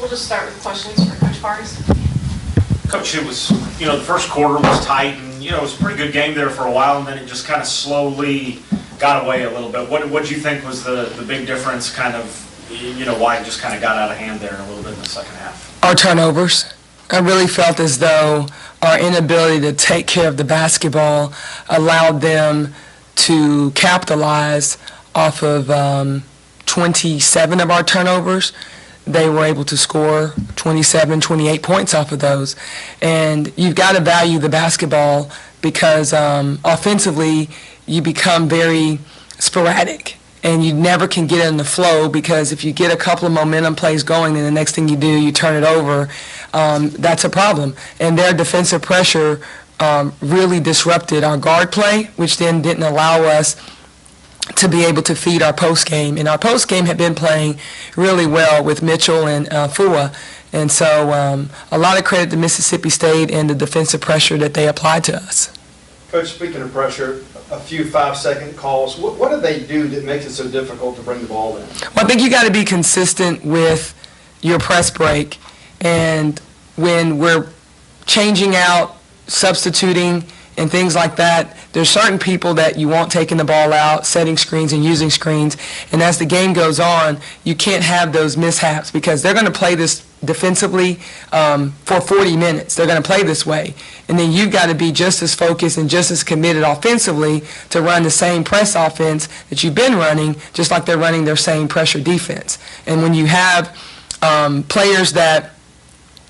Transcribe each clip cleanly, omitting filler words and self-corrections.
We'll just start with questions for Coach Fargas. Coach, it was, the first quarter was tight, and, it was a pretty good game there for a while, and then it just kind of slowly got away a little bit. What do you think was the big difference, kind of, why it just kind of got out of hand there a little bit in the second half? Our turnovers. I really felt as though our inability to take care of the basketball allowed them to capitalize off of 27 of our turnovers. They were able to score 27, 28 points off of those. And you've got to value the basketball because offensively you become very sporadic and you never can get in the flow, because if you get a couple of momentum plays going and the next thing you do, you turn it over, that's a problem. And their defensive pressure really disrupted our guard play, which then didn't allow us to be able to feed our post game. And our post game had been playing really well with Mitchell and Fua. And so a lot of credit to Mississippi State and the defensive pressure that they applied to us. Coach, speaking of pressure, a few 5-second calls. What do they do that makes it so difficult to bring the ball in? Well, I think you got to be consistent with your press break. And when we're changing out, substituting, and things like that, there's certain people that you want taking the ball out, setting screens and using screens. And as the game goes on, you can't have those mishaps because they're going to play this defensively for 40 minutes. They're going to play this way. And then you've got to be just as focused and just as committed offensively to run the same press offense that you've been running, just like they're running their same pressure defense. And when you have players that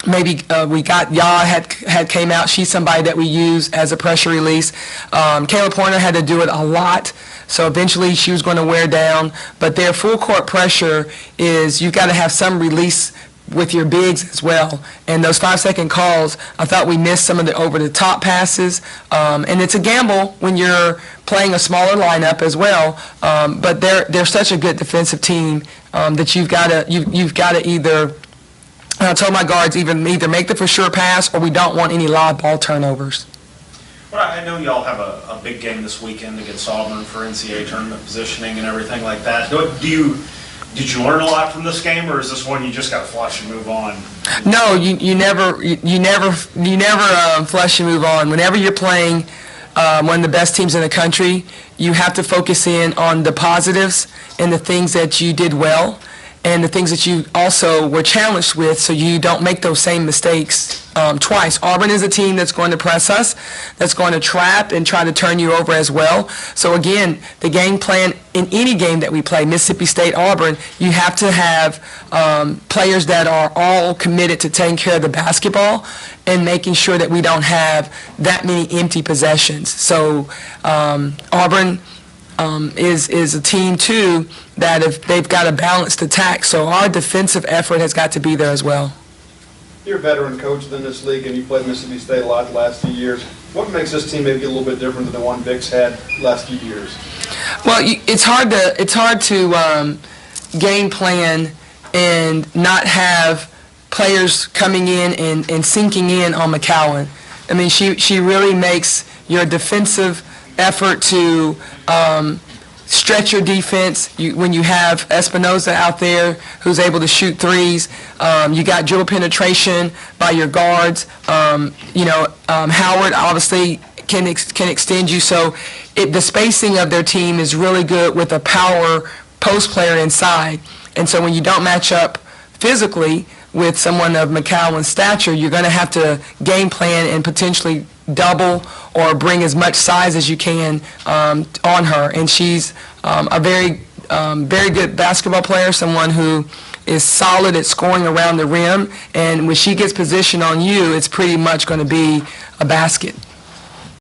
maybe we got had came out. She's somebody that we use as a pressure release. Kayla Pointer had to do it a lot, so eventually she was going to wear down. But their full court pressure is you've got to have some release with your bigs as well. And those 5-second calls, I thought we missed some of the over-the-top passes. And it's a gamble when you're playing a smaller lineup as well. But they're such a good defensive team that you've got to either. I told my guards either make the for sure pass or we don't want any live ball turnovers. Well, I know y'all have a big game this weekend against Auburn for NCAA tournament positioning and everything like that. Did you learn a lot from this game, or is this one you just got to flush and move on? No, you never flush and move on. Whenever you're playing one of the best teams in the country, you have to focus in on the positives and the things that you did well, and the things that you also were challenged with, so you don't make those same mistakes twice. Auburn is a team that's going to press us, that's going to trap and try to turn you over as well. So again, the game plan in any game that we play, Mississippi State, Auburn, you have to have players that are all committed to taking care of the basketball and making sure that we don't have that many empty possessions. So Auburn is a team too that if they've got a balanced attack, so our defensive effort has got to be there as well. You're a veteran coach in this league, and you played Mississippi State a lot the last few years. What makes this team maybe a little bit different than the one Vic's had the last few years? Well, it's hard to game plan and not have players coming in and sinking in on McCowan. I mean, she really makes your defensive effort to stretch your defense. When you have Espinoza out there who's able to shoot threes, you got dribble penetration by your guards. Howard obviously can extend you. So the spacing of their team is really good with a power post player inside. And so when you don't match up physically with someone of McCowan's stature, you're going to have to game plan and potentially double or bring as much size as you can on her. And she's a very good basketball player, someone who is solid at scoring around the rim. And when she gets positioned on you, it's pretty much going to be a basket.